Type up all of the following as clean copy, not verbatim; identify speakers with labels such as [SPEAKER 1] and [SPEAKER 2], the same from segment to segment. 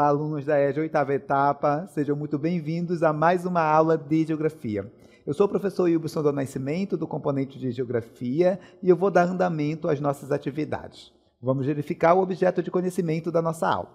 [SPEAKER 1] Olá, alunos da EJA oitava etapa, sejam muito bem-vindos a mais uma aula de Geografia. Eu sou o professor Wilson do Nascimento, do componente de Geografia, e eu vou dar andamento às nossas atividades. Vamos verificar o objeto de conhecimento da nossa aula.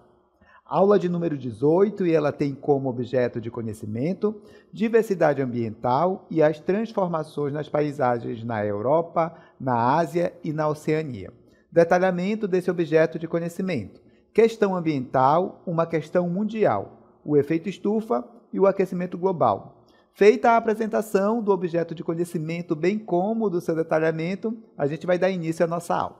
[SPEAKER 1] Aula de número 18, e ela tem como objeto de conhecimento diversidade ambiental e as transformações nas paisagens na Europa, na Ásia e na Oceania. Detalhamento desse objeto de conhecimento. Questão ambiental, uma questão mundial, o efeito estufa e o aquecimento global. Feita a apresentação do objeto de conhecimento, bem como do seu detalhamento, a gente vai dar início à nossa aula.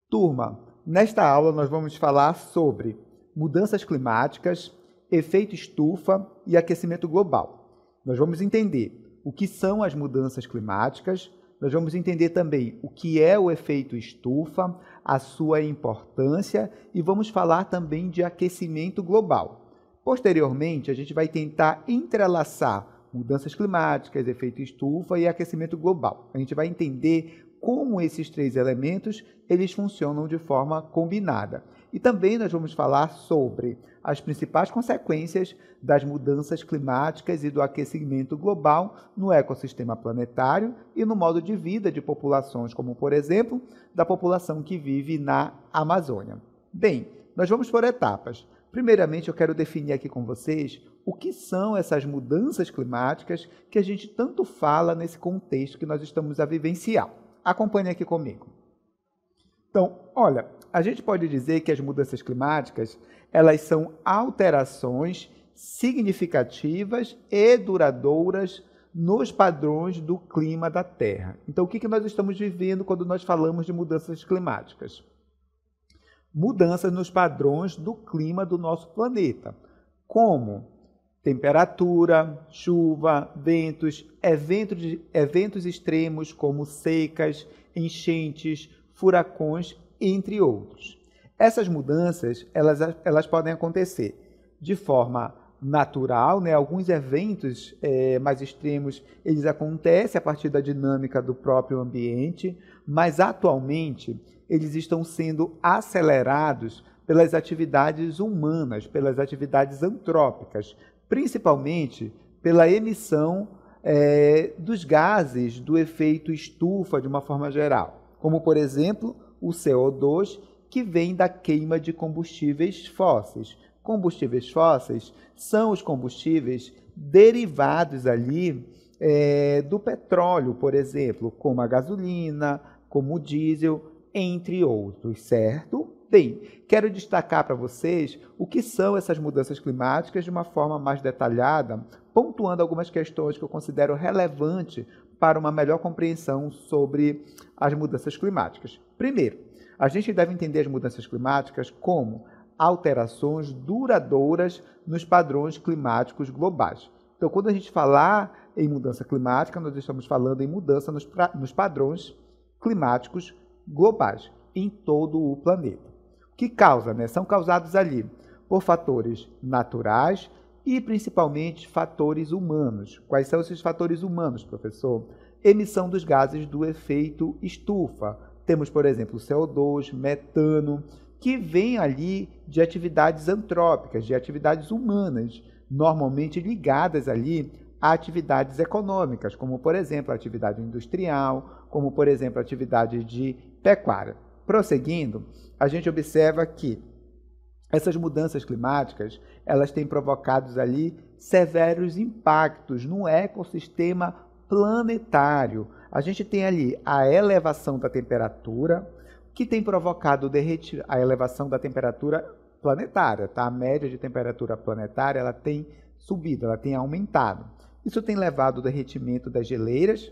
[SPEAKER 1] Turma, nesta aula nós vamos falar sobre mudanças climáticas, efeito estufa e aquecimento global. Nós vamos entender o que são as mudanças climáticas. Nós vamos entender também o que é o efeito estufa, a sua importância e vamos falar também de aquecimento global. Posteriormente, a gente vai tentar entrelaçar mudanças climáticas, efeito estufa e aquecimento global. A gente vai entender como esses três elementos eles funcionam de forma combinada. E também nós vamos falar sobre as principais consequências das mudanças climáticas e do aquecimento global no ecossistema planetário e no modo de vida de populações, como, por exemplo, da população que vive na Amazônia. Bem, nós vamos por etapas. Primeiramente, eu quero definir aqui com vocês o que são essas mudanças climáticas que a gente tanto fala nesse contexto que nós estamos a vivenciar. Acompanhe aqui comigo. Então, olha, a gente pode dizer que as mudanças climáticas, elas são alterações significativas e duradouras nos padrões do clima da Terra. Então, o que nós estamos vivendo quando nós falamos de mudanças climáticas? Mudanças nos padrões do clima do nosso planeta, como temperatura, chuva, ventos, eventos extremos como secas, enchentes, furacões, entre outros. Essas mudanças, elas podem acontecer de forma natural, né? Alguns eventos mais extremos, eles acontecem a partir da dinâmica do próprio ambiente, mas atualmente eles estão sendo acelerados pelas atividades humanas, pelas atividades antrópicas, principalmente pela emissão dos gases do efeito estufa de uma forma geral, como, por exemplo, o CO2, que vem da queima de combustíveis fósseis. Combustíveis fósseis são os combustíveis derivados ali do petróleo, por exemplo, como a gasolina, como o diesel, entre outros, certo? Bem, quero destacar para vocês o que são essas mudanças climáticas de uma forma mais detalhada, pontuando algumas questões que eu considero relevantes para uma melhor compreensão sobre as mudanças climáticas. Primeiro, a gente deve entender as mudanças climáticas como alterações duradouras nos padrões climáticos globais. Então, quando a gente falar em mudança climática, nós estamos falando em mudança nos padrões climáticos globais em todo o planeta. O que causa, né? São causados ali por fatores naturais e principalmente fatores humanos. Quais são esses fatores humanos, professor? Emissão dos gases do efeito estufa. Temos, por exemplo, CO2, metano, que vem ali de atividades antrópicas, de atividades humanas, normalmente ligadas ali a atividades econômicas, como, por exemplo, a atividade industrial, como, por exemplo, a atividade de pecuária. Prosseguindo, a gente observa que essas mudanças climáticas, elas têm provocado ali severos impactos no ecossistema planetário. A gente tem ali a elevação da temperatura, que tem provocado a elevação da temperatura planetária, tá? A média de temperatura planetária, ela tem subido, ela tem aumentado. Isso tem levado ao derretimento das geleiras,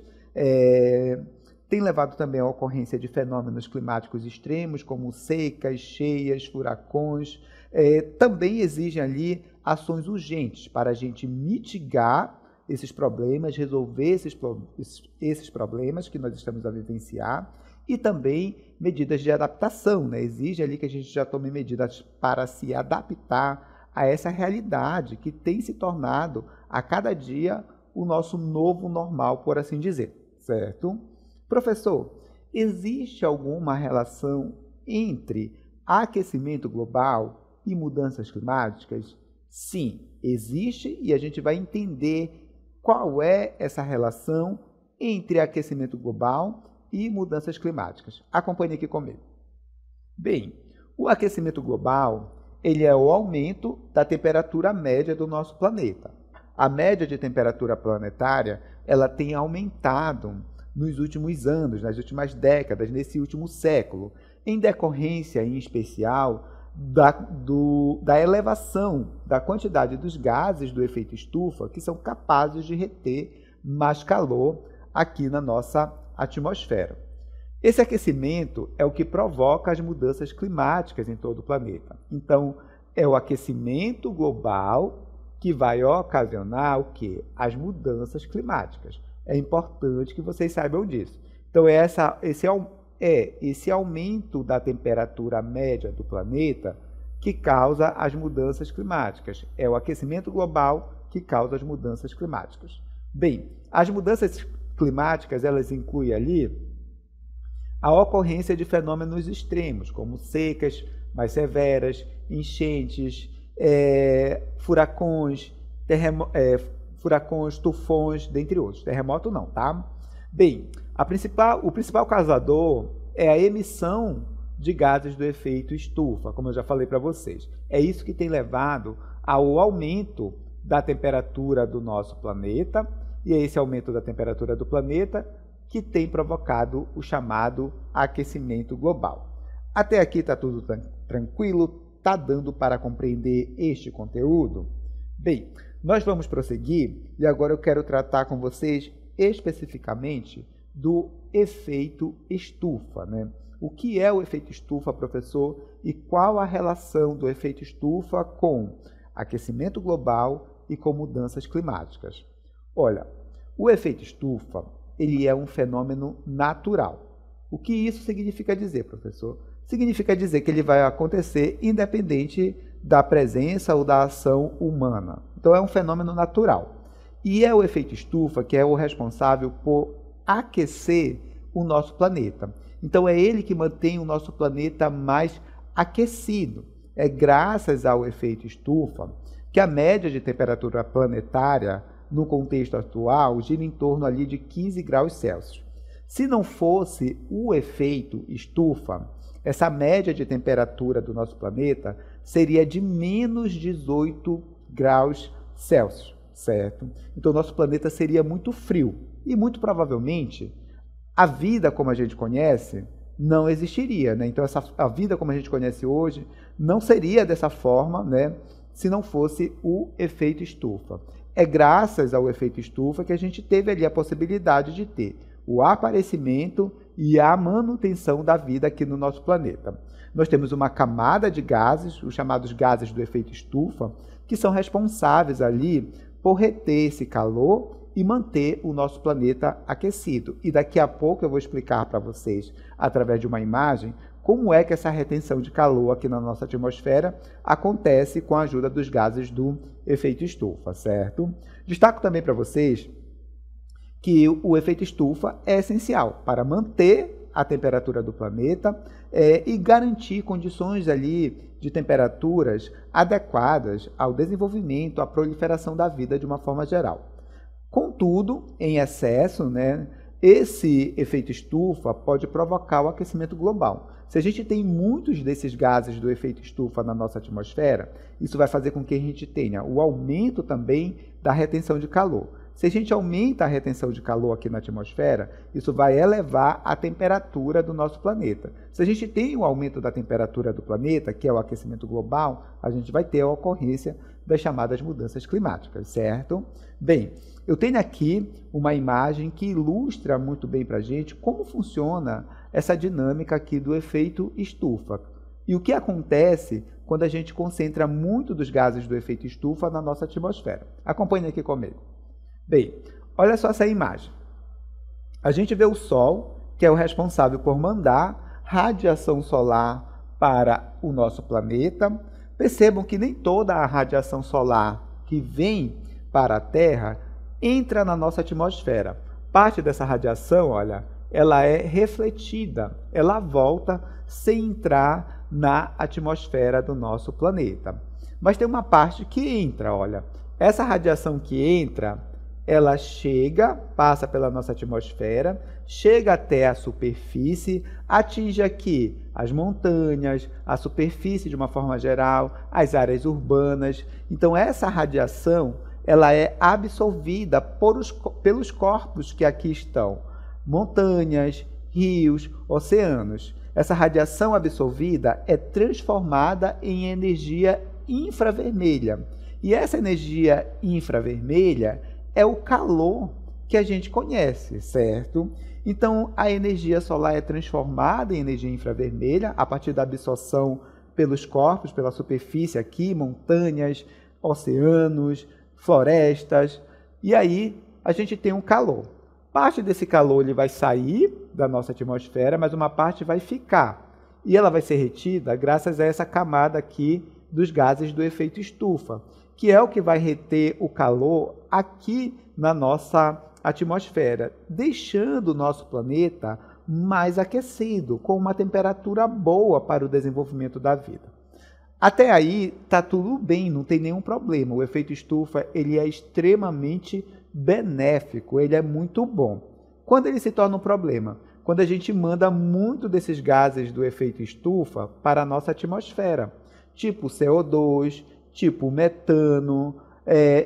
[SPEAKER 1] tem levado também à ocorrência de fenômenos climáticos extremos, como secas, cheias, furacões. Também exigem ali ações urgentes para a gente mitigar esses problemas, resolver esses problemas que nós estamos a vivenciar e também medidas de adaptação, né? Exige ali que a gente já tome medidas para se adaptar a essa realidade que tem se tornado a cada dia o nosso novo normal, por assim dizer, certo? Professor, existe alguma relação entre aquecimento global e mudanças climáticas? Sim, existe, e a gente vai entender qual é essa relação entre aquecimento global e mudanças climáticas. Acompanhe aqui comigo. Bem, o aquecimento global ele é o aumento da temperatura média do nosso planeta. A média de temperatura planetária ela tem aumentado nos últimos anos, nas últimas décadas, nesse último século, em decorrência, em especial, da elevação da quantidade dos gases do efeito estufa que são capazes de reter mais calor aqui na nossa atmosfera. Esse aquecimento é o que provoca as mudanças climáticas em todo o planeta. Então, é o aquecimento global que vai ocasionar o quê? As mudanças climáticas. É importante que vocês saibam disso. Então, esse aumento da temperatura média do planeta que causa as mudanças climáticas. É o aquecimento global que causa as mudanças climáticas. Bem, as mudanças climáticas, elas incluem ali a ocorrência de fenômenos extremos, como secas mais severas, enchentes, furacões, tufões, dentre outros. Terremoto não, tá? Bem, o principal causador é a emissão de gases do efeito estufa, como eu já falei para vocês. É isso que tem levado ao aumento da temperatura do nosso planeta, e é esse aumento da temperatura do planeta que tem provocado o chamado aquecimento global. Até aqui está tudo tranquilo? Está dando para compreender este conteúdo? Bem, nós vamos prosseguir e agora eu quero tratar com vocês especificamente do efeito estufa, né? O que é o efeito estufa, professor? E qual a relação do efeito estufa com aquecimento global e com mudanças climáticas? Olha, o efeito estufa ele é um fenômeno natural. O que isso significa dizer, professor? Significa dizer que ele vai acontecer independente da presença ou da ação humana. Então, é um fenômeno natural. E é o efeito estufa que é o responsável por aquecer o nosso planeta. Então, é ele que mantém o nosso planeta mais aquecido. É graças ao efeito estufa que a média de temperatura planetária no contexto atual, gira em torno ali de 15 graus Celsius. Se não fosse o efeito estufa, essa média de temperatura do nosso planeta seria de menos 18 graus Celsius, certo? Então, nosso planeta seria muito frio e, muito provavelmente, a vida como a gente conhece não existiria, né? Então, a vida como a gente conhece hoje não seria dessa forma, né? Se não fosse o efeito estufa. É graças ao efeito estufa que a gente teve ali a possibilidade de ter o aparecimento e a manutenção da vida aqui no nosso planeta. Nós temos uma camada de gases, os chamados gases do efeito estufa, que são responsáveis ali por reter esse calor e manter o nosso planeta aquecido. E daqui a pouco eu vou explicar para vocês, através de uma imagem, como é que essa retenção de calor aqui na nossa atmosfera acontece com a ajuda dos gases do efeito estufa, certo? Destaco também para vocês que o efeito estufa é essencial para manter a temperatura do planeta e garantir condições ali de temperaturas adequadas ao desenvolvimento, à proliferação da vida de uma forma geral. Contudo, em excesso, né, esse efeito estufa pode provocar o aquecimento global. Se a gente tem muitos desses gases do efeito estufa na nossa atmosfera, isso vai fazer com que a gente tenha o aumento também da retenção de calor. Se a gente aumenta a retenção de calor aqui na atmosfera, isso vai elevar a temperatura do nosso planeta. Se a gente tem o aumento da temperatura do planeta, que é o aquecimento global, a gente vai ter a ocorrência das chamadas mudanças climáticas, certo? Bem, eu tenho aqui uma imagem que ilustra muito bem para a gente como funciona essa dinâmica aqui do efeito estufa. E o que acontece quando a gente concentra muito dos gases do efeito estufa na nossa atmosfera. Acompanhe aqui comigo. Bem, olha só essa imagem. A gente vê o Sol, que é o responsável por mandar radiação solar para o nosso planeta. Percebam que nem toda a radiação solar que vem para a Terra entra na nossa atmosfera. Parte dessa radiação, olha, ela é refletida, ela volta sem entrar na atmosfera do nosso planeta. Mas tem uma parte que entra, olha, essa radiação que entra, ela chega, passa pela nossa atmosfera, chega até a superfície, atinge aqui as montanhas, a superfície de uma forma geral, as áreas urbanas. Então essa radiação, ela é absorvida pelos corpos que aqui estão, montanhas, rios, oceanos. Essa radiação absorvida é transformada em energia infravermelha. E essa energia infravermelha é o calor que a gente conhece, certo? Então, a energia solar é transformada em energia infravermelha a partir da absorção pelos corpos, pela superfície aqui, montanhas, oceanos, florestas, e aí a gente tem um calor. Parte desse calor ele vai sair da nossa atmosfera, mas uma parte vai ficar. E ela vai ser retida graças a essa camada aqui dos gases do efeito estufa, que é o que vai reter o calor aqui na nossa atmosfera, deixando o nosso planeta mais aquecido, com uma temperatura boa para o desenvolvimento da vida. Até aí está tudo bem, não tem nenhum problema. O efeito estufa ele é extremamente benéfico, ele é muito bom. Quando ele se torna um problema? Quando a gente manda muito desses gases do efeito estufa para a nossa atmosfera, tipo CO2, tipo metano,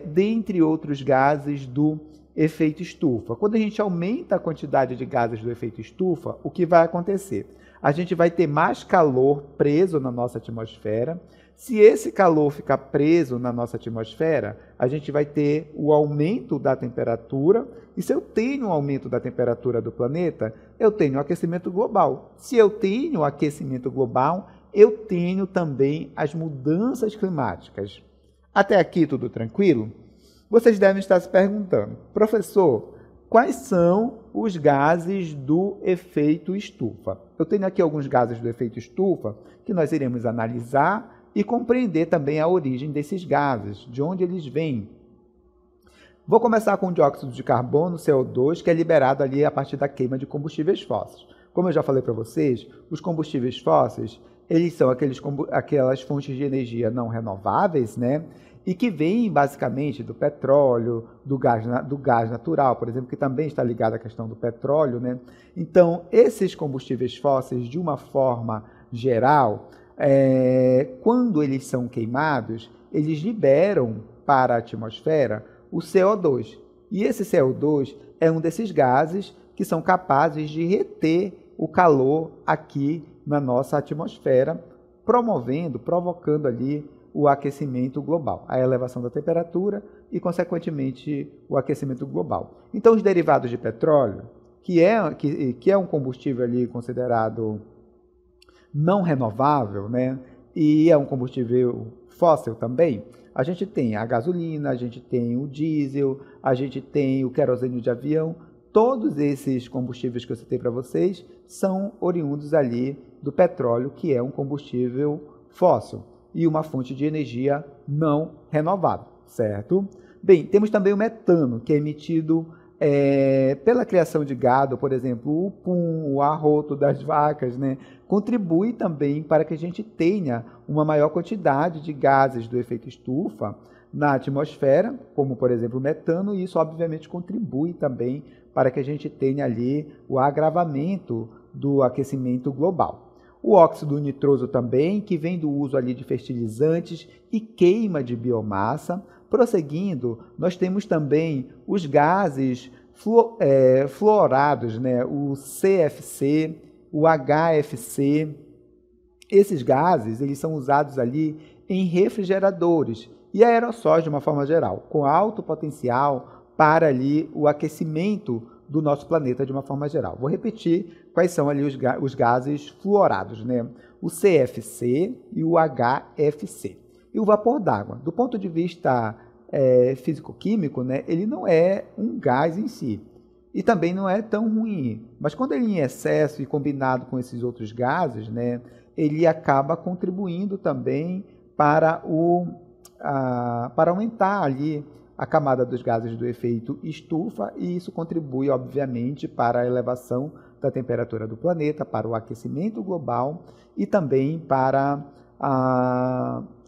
[SPEAKER 1] dentre outros gases do efeito estufa. Quando a gente aumenta a quantidade de gases do efeito estufa, o que vai acontecer? A gente vai ter mais calor preso na nossa atmosfera. Se esse calor ficar preso na nossa atmosfera, a gente vai ter o aumento da temperatura. E se eu tenho um aumento da temperatura do planeta, eu tenho aquecimento global. Se eu tenho aquecimento global, eu tenho também as mudanças climáticas. Até aqui tudo tranquilo? Vocês devem estar se perguntando, professor, quais são os gases do efeito estufa? Eu tenho aqui alguns gases do efeito estufa que nós iremos analisar e compreender também a origem desses gases, de onde eles vêm. Vou começar com o dióxido de carbono, CO2, que é liberado ali a partir da queima de combustíveis fósseis. Como eu já falei para vocês, os combustíveis fósseis, eles são aquelas fontes de energia não renováveis, né? E que vêm basicamente do petróleo, do gás natural, por exemplo, que também está ligado à questão do petróleo, né? Então, esses combustíveis fósseis, de uma forma geral, quando eles são queimados, eles liberam para a atmosfera o CO2. E esse CO2 é um desses gases que são capazes de reter o calor aqui na nossa atmosfera, provocando ali o aquecimento global, a elevação da temperatura e, consequentemente, o aquecimento global. Então, os derivados de petróleo, que é um combustível ali considerado não renovável, né? E é um combustível fóssil também, a gente tem a gasolina, a gente tem o diesel, a gente tem o querosene de avião. Todos esses combustíveis que eu citei para vocês são oriundos ali do petróleo, que é um combustível fóssil e uma fonte de energia não renovável, certo? Bem, temos também o metano, que é emitido pela criação de gado, por exemplo, o pum, o arroto das vacas, né? Contribui também para que a gente tenha uma maior quantidade de gases do efeito estufa na atmosfera, como, por exemplo, o metano, e isso, obviamente, contribui também para que a gente tenha ali o agravamento do aquecimento global. O óxido nitroso também, que vem do uso ali de fertilizantes e queima de biomassa. Prosseguindo, nós temos também os gases fluorados, né? O CFC, o HFC. Esses gases eles são usados ali em refrigeradores e aerossóis de uma forma geral, com alto potencial para ali o aquecimento do nosso planeta de uma forma geral. Vou repetir quais são ali os gases fluorados, né? O CFC e o HFC. E o vapor d'água, do ponto de vista físico-químico, né, ele não é um gás em si. E também não é tão ruim. Mas quando ele é em excesso e combinado com esses outros gases, né, ele acaba contribuindo também para aumentar ali a camada dos gases do efeito estufa, e isso contribui, obviamente, para a elevação da temperatura do planeta, para o aquecimento global e também para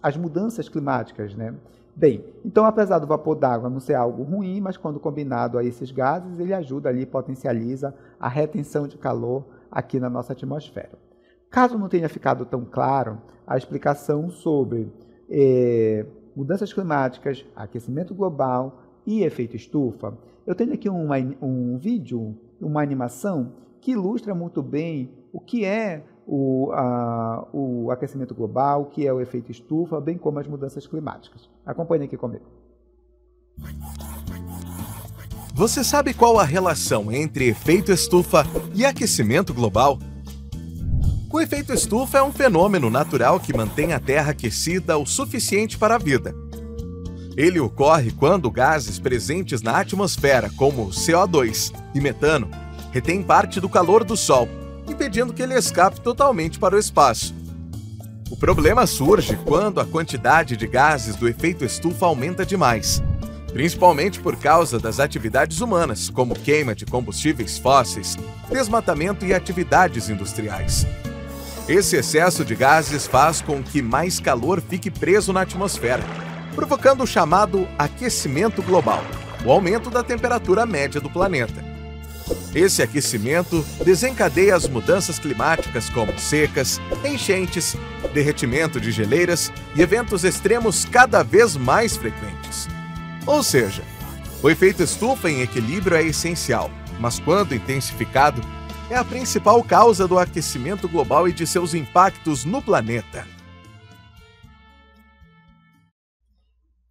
[SPEAKER 1] as mudanças climáticas, né? Bem, então apesar do vapor d'água não ser algo ruim, mas quando combinado a esses gases, ele ajuda ali, potencializa a retenção de calor aqui na nossa atmosfera. Caso não tenha ficado tão claro a explicação sobre mudanças climáticas, aquecimento global e efeito estufa, eu tenho aqui um vídeo, uma animação que ilustra muito bem o que é o aquecimento global, o que é o efeito estufa, bem como as mudanças climáticas. Acompanhe aqui comigo.
[SPEAKER 2] Você sabe qual a relação entre efeito estufa e aquecimento global? O efeito estufa é um fenômeno natural que mantém a Terra aquecida o suficiente para a vida. Ele ocorre quando gases presentes na atmosfera, como CO2 e metano, retêm parte do calor do Sol, impedindo que ele escape totalmente para o espaço. O problema surge quando a quantidade de gases do efeito estufa aumenta demais, principalmente por causa das atividades humanas, como queima de combustíveis fósseis, desmatamento e atividades industriais. Esse excesso de gases faz com que mais calor fique preso na atmosfera, provocando o chamado aquecimento global, o aumento da temperatura média do planeta. Esse aquecimento desencadeia as mudanças climáticas como secas, enchentes, derretimento de geleiras e eventos extremos cada vez mais frequentes. Ou seja, o efeito estufa em equilíbrio é essencial, mas quando intensificado, é a principal causa do aquecimento global e de seus impactos no planeta.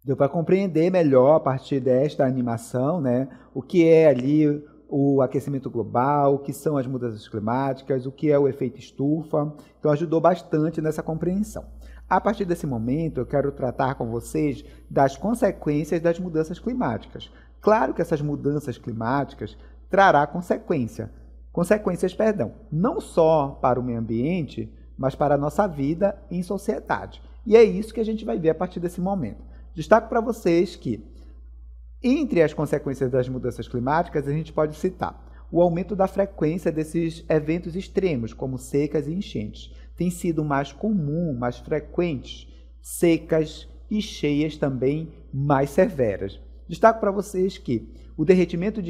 [SPEAKER 1] Deu para compreender melhor a partir desta animação, né, o que é ali o aquecimento global, o que são as mudanças climáticas, o que é o efeito estufa. Então ajudou bastante nessa compreensão. A partir desse momento, eu quero tratar com vocês das consequências das mudanças climáticas. Claro que essas mudanças climáticas trará consequências, não só para o meio ambiente, mas para a nossa vida em sociedade. E é isso que a gente vai ver a partir desse momento. Destaco para vocês que, entre as consequências das mudanças climáticas, a gente pode citar o aumento da frequência desses eventos extremos, como secas e enchentes. Tem sido mais comum, mais frequentes, secas e cheias também mais severas. Destaco para vocês que o derretimento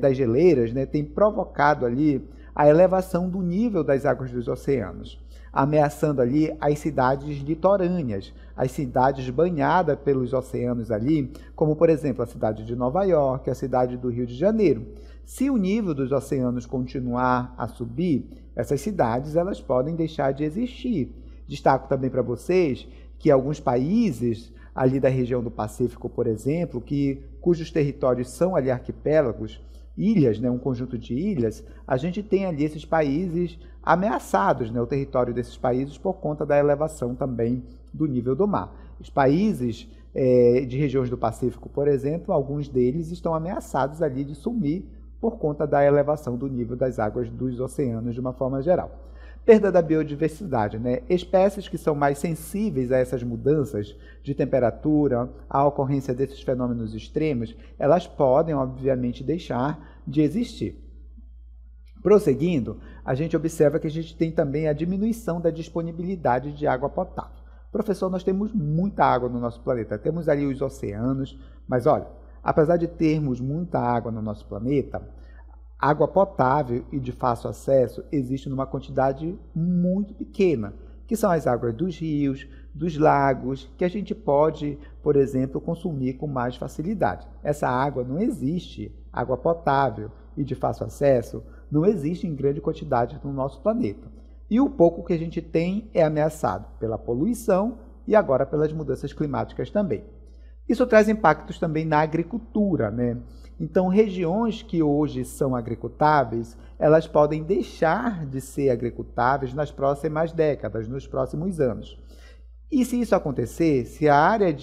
[SPEAKER 1] das geleiras, né, tem provocado ali a elevação do nível das águas dos oceanos, ameaçando ali as cidades litorâneas, as cidades banhadas pelos oceanos ali, como por exemplo a cidade de Nova York, a cidade do Rio de Janeiro. Se o nível dos oceanos continuar a subir, essas cidades elas podem deixar de existir. Destaco também para vocês que alguns países ali da região do Pacífico, por exemplo, cujos territórios são ali arquipélagos, ilhas, né, um conjunto de ilhas, a gente tem ali esses países ameaçados, né, o território desses países por conta da elevação também do nível do mar. Os países de regiões do Pacífico, por exemplo, alguns deles estão ameaçados ali de sumir por conta da elevação do nível das águas dos oceanos de uma forma geral. Perda da biodiversidade, né? Espécies que são mais sensíveis a essas mudanças de temperatura, à ocorrência desses fenômenos extremos, elas podem, obviamente, deixar de existir. Prosseguindo, a gente observa que a gente tem também a diminuição da disponibilidade de água potável. Professor, nós temos muita água no nosso planeta, temos ali os oceanos, mas olha, apesar de termos muita água no nosso planeta, água potável e de fácil acesso existe numa quantidade muito pequena, que são as águas dos rios, dos lagos, que a gente pode, por exemplo, consumir com mais facilidade. Essa água não existe, água potável e de fácil acesso, não existe em grande quantidade no nosso planeta. E o pouco que a gente tem é ameaçado pela poluição e agora pelas mudanças climáticas também. Isso traz impactos também na agricultura, né? Então, regiões que hoje são agricultáveis, elas podem deixar de ser agricultáveis nas próximas décadas, nos próximos anos. E se isso acontecer, se a área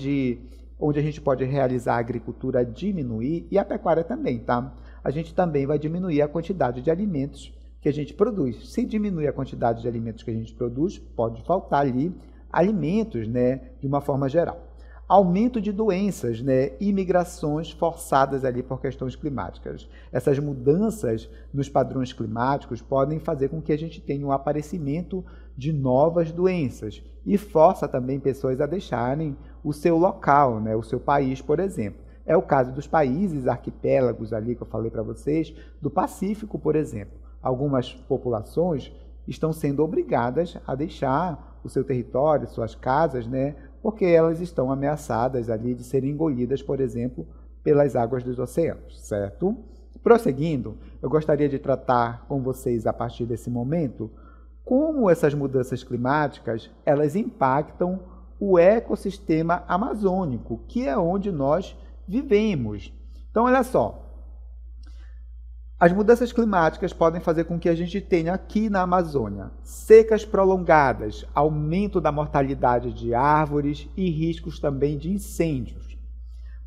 [SPEAKER 1] onde a gente pode realizar a agricultura diminuir, e a pecuária também, tá? A gente também vai diminuir a quantidade de alimentos que a gente produz. Se diminuir a quantidade de alimentos que a gente produz, pode faltar ali alimentos, né, de uma forma geral. Aumento de doenças, né, e migrações forçadas ali por questões climáticas. Essas mudanças nos padrões climáticos podem fazer com que a gente tenha um aparecimento de novas doenças e força também pessoas a deixarem o seu local, né, o seu país, por exemplo. É o caso dos países arquipélagos ali que eu falei para vocês, do Pacífico, por exemplo. Algumas populações estão sendo obrigadas a deixar o seu território, suas casas, né, porque elas estão ameaçadas ali de serem engolidas, por exemplo, pelas águas dos oceanos, certo? Prosseguindo, eu gostaria de tratar com vocês, a partir desse momento, como essas mudanças climáticas, elas impactam o ecossistema amazônico, que é onde nós vivemos. Então, olha só, as mudanças climáticas podem fazer com que a gente tenha aqui na Amazônia secas prolongadas, aumento da mortalidade de árvores e riscos também de incêndios.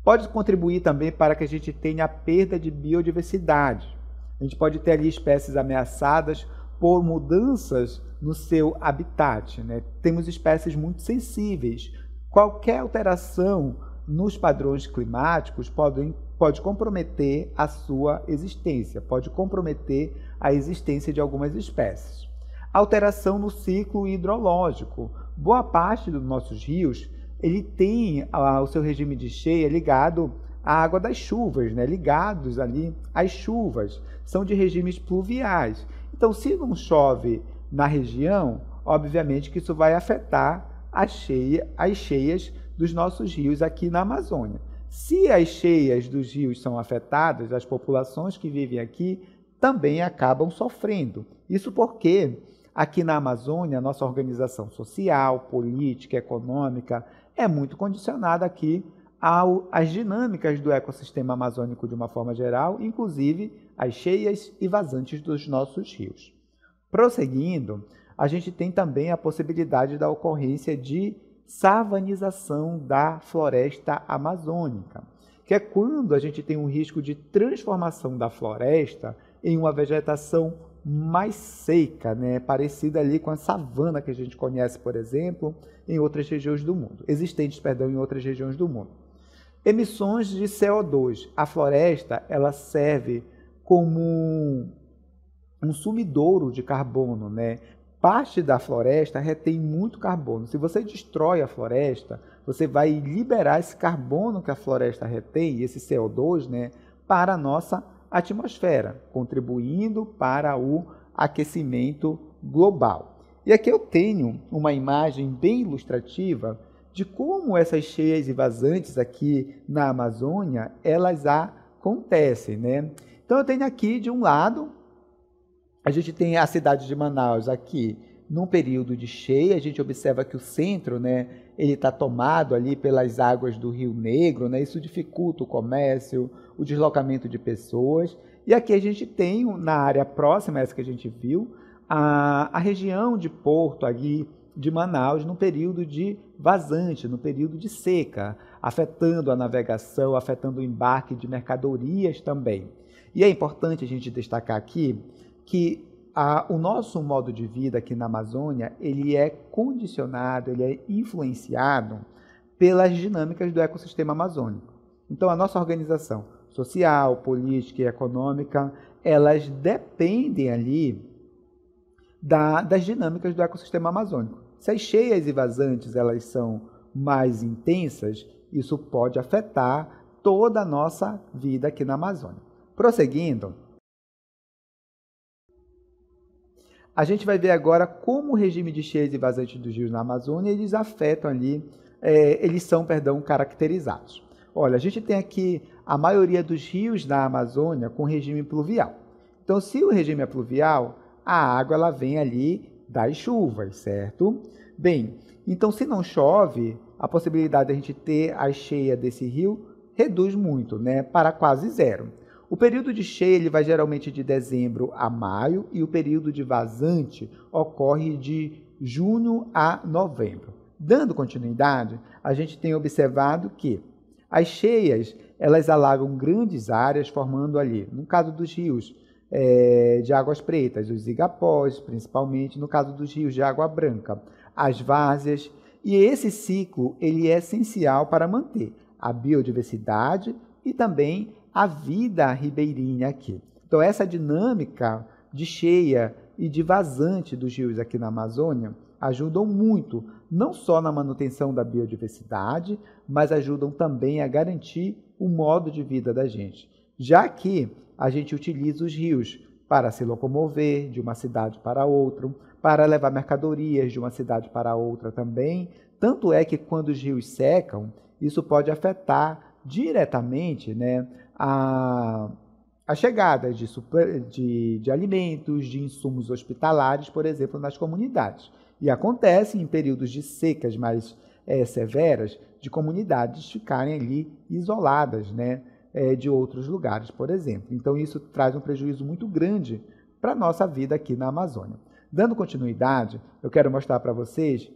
[SPEAKER 1] Pode contribuir também para que a gente tenha a perda de biodiversidade. A gente pode ter ali espécies ameaçadas por mudanças no seu habitat, né? Temos espécies muito sensíveis. Qualquer alteração nos padrões climáticos pode comprometer a sua existência, pode comprometer a existência de algumas espécies. Alteração no ciclo hidrológico. Boa parte dos nossos rios, ele tem o seu regime de cheia ligado à água das chuvas, né? Ligados ali às chuvas, são de regimes pluviais. Então, se não chove na região, obviamente que isso vai afetar as cheias dos nossos rios aqui na Amazônia. Se as cheias dos rios são afetadas, as populações que vivem aqui também acabam sofrendo. Isso porque aqui na Amazônia, a nossa organização social, política, econômica é muito condicionada aqui às dinâmicas do ecossistema amazônico de uma forma geral, inclusive as cheias e vazantes dos nossos rios. Prosseguindo, a gente tem também a possibilidade da ocorrência de savanização da floresta amazônica, que é quando a gente tem um risco de transformação da floresta em uma vegetação mais seca, né? Parecida ali com a savana que a gente conhece, por exemplo, em outras regiões do mundo, em outras regiões do mundo. Emissões de CO2. A floresta, ela serve como um sumidouro de carbono, né? Parte da floresta retém muito carbono. Se você destrói a floresta, você vai liberar esse carbono que a floresta retém, esse CO2, né, para a nossa atmosfera, contribuindo para o aquecimento global. E aqui eu tenho uma imagem bem ilustrativa de como essas cheias e vazantes aqui na Amazônia, elas acontecem, né? Então eu tenho aqui de um lado, a gente tem a cidade de Manaus aqui num período de cheia, a gente observa que o centro, né, ele está tomado ali pelas águas do Rio Negro, né, isso dificulta o comércio, o deslocamento de pessoas. E aqui a gente tem, na área próxima, essa que a gente viu, a região de Porto, ali de Manaus, no período de vazante, no período de seca, afetando a navegação, afetando o embarque de mercadorias também. E é importante a gente destacar aqui que o nosso modo de vida aqui na Amazônia, ele é condicionado, ele é influenciado pelas dinâmicas do ecossistema amazônico. Então, a nossa organização social, política e econômica, elas dependem ali das dinâmicas do ecossistema amazônico. Se as cheias e vazantes elas são mais intensas, isso pode afetar toda a nossa vida aqui na Amazônia. Prosseguindo, a gente vai ver agora como o regime de cheias e vazantes dos rios na Amazônia, eles afetam ali, eles são, caracterizados. Olha, a gente tem aqui a maioria dos rios da Amazônia com regime pluvial. Então, se o regime é pluvial, a água ela vem ali das chuvas, certo? Bem, então se não chove, a possibilidade de a gente ter a cheia desse rio reduz muito, né, para quase zero. O período de cheia ele vai geralmente de dezembro a maio e o período de vazante ocorre de junho a novembro. Dando continuidade, a gente tem observado que as cheias elas alagam grandes áreas, formando ali, no caso dos rios de águas pretas, os igapós, principalmente, no caso dos rios de água branca, as várzeas, E esse ciclo ele é essencial para manter a biodiversidade e também a vida ribeirinha aqui. Então, essa dinâmica de cheia e de vazante dos rios aqui na Amazônia ajudam muito, não só na manutenção da biodiversidade, mas ajudam também a garantir o modo de vida da gente, já que a gente utiliza os rios para se locomover de uma cidade para outra, para levar mercadorias de uma cidade para outra também. Tanto é que quando os rios secam, isso pode afetar diretamente, né, a chegada de alimentos, de insumos hospitalares, por exemplo, nas comunidades. E acontece em períodos de secas mais severas, de comunidades ficarem ali isoladas, né, de outros lugares, por exemplo. Então, isso traz um prejuízo muito grande para a nossa vida aqui na Amazônia. Dando continuidade, eu quero mostrar para vocês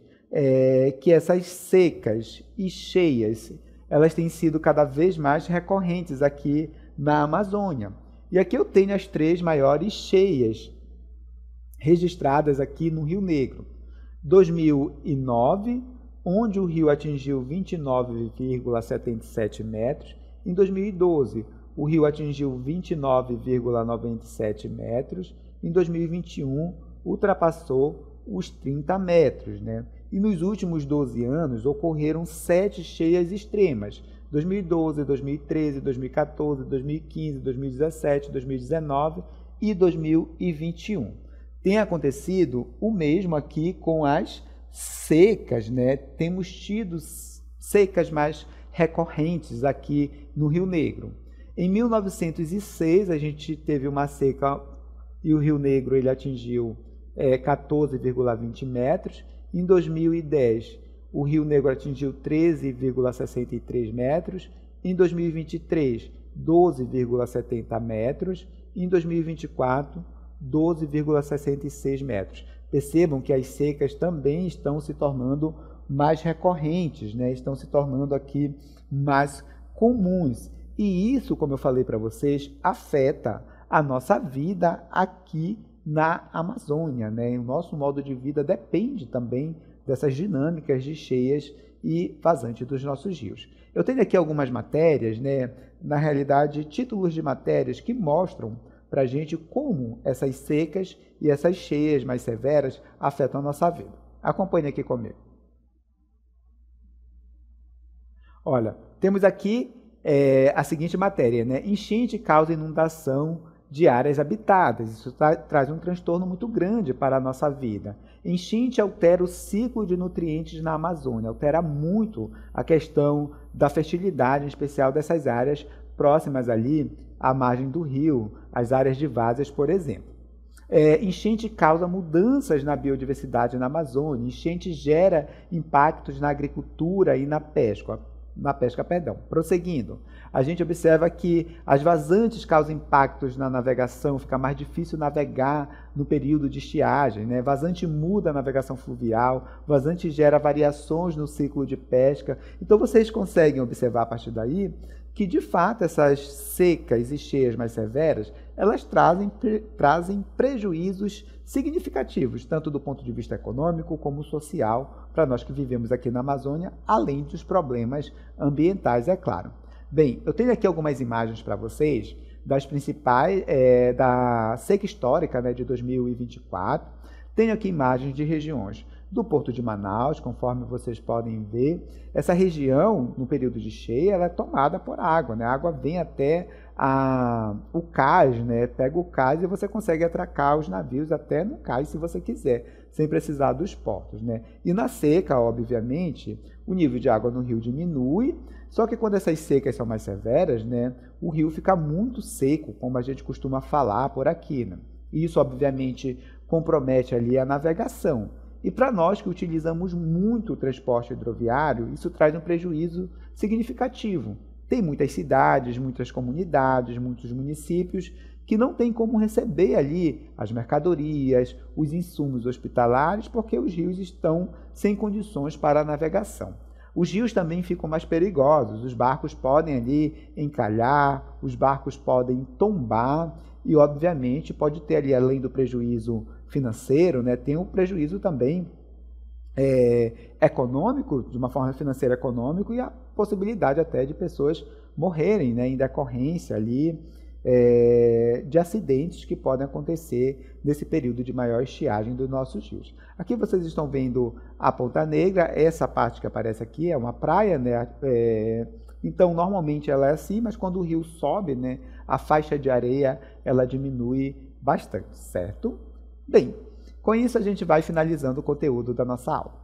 [SPEAKER 1] que essas secas e cheias, elas têm sido cada vez mais recorrentes aqui na Amazônia. E aqui eu tenho as 3 maiores cheias registradas aqui no Rio Negro. 2009, onde o rio atingiu 29,77 metros. Em 2012, o rio atingiu 29,97 metros. Em 2021, ultrapassou os 30 metros, né? E nos últimos 12 anos ocorreram 7 cheias extremas. 2012, 2013, 2014, 2015, 2017, 2019 e 2021. Tem acontecido o mesmo aqui com as secas, né? Temos tido secas mais recorrentes aqui no Rio Negro. Em 1906, a gente teve uma seca e o Rio Negro ele atingiu 14,20 metros. Em 2010, o Rio Negro atingiu 13,63 metros. Em 2023, 12,70 metros. Em 2024, 12,66 metros. Percebam que as secas também estão se tornando mais recorrentes, né? Estão se tornando aqui mais comuns. E isso, como eu falei para vocês, afeta a nossa vida aqui na Amazônia, né? O nosso modo de vida depende também dessas dinâmicas de cheias e vazante dos nossos rios. Eu tenho aqui algumas matérias, né? Na realidade, títulos de matérias que mostram para a gente como essas secas e essas cheias mais severas afetam a nossa vida. Acompanhe aqui comigo. Olha, temos aqui a seguinte matéria, né? Enchente causa inundação de áreas habitadas. Isso traz um transtorno muito grande para a nossa vida. Enchente altera o ciclo de nutrientes na Amazônia, altera muito a questão da fertilidade, em especial dessas áreas próximas ali à margem do rio, as áreas de várzeas, por exemplo. Enchente causa mudanças na biodiversidade na Amazônia. Enchente gera impactos na agricultura e na pesca. Prosseguindo, a gente observa que as vazantes causam impactos na navegação, fica mais difícil navegar no período de estiagem, né? Vazante muda a navegação fluvial, vazante gera variações no ciclo de pesca. Então vocês conseguem observar a partir daí que, de fato, essas secas e cheias mais severas, elas trazem prejuízos significativos, tanto do ponto de vista econômico como social, para nós que vivemos aqui na Amazônia, além dos problemas ambientais, é claro. Bem, eu tenho aqui algumas imagens para vocês das principais, da seca histórica, né, de 2024. Tenho aqui imagens de regiões do Porto de Manaus, conforme vocês podem ver. Essa região, no período de cheia, ela é tomada por água, né? A água vem até o cais, né? Pega o cais e você consegue atracar os navios até no cais, se você quiser, sem precisar dos portos, né? E na seca, obviamente, o nível de água no rio diminui, só que quando essas secas são mais severas, né, o rio fica muito seco, como a gente costuma falar por aqui, né? E isso, obviamente, compromete ali a navegação. E para nós que utilizamos muito o transporte hidroviário, isso traz um prejuízo significativo. Tem muitas cidades, muitas comunidades, muitos municípios que não têm como receber ali as mercadorias, os insumos hospitalares, porque os rios estão sem condições para a navegação. Os rios também ficam mais perigosos, os barcos podem ali encalhar, os barcos podem tombar e, obviamente, pode ter ali, além do prejuízo financeiro, né, tem um prejuízo também econômico, de uma forma financeira econômica, e a possibilidade até de pessoas morrerem, né, em decorrência ali de acidentes que podem acontecer nesse período de maior estiagem dos nossos rios. Aqui vocês estão vendo a Ponta Negra, essa parte que aparece aqui é uma praia, né? Então normalmente ela é assim, mas quando o rio sobe, né, a faixa de areia ela diminui bastante, certo? Bem, com isso a gente vai finalizando o conteúdo da nossa aula.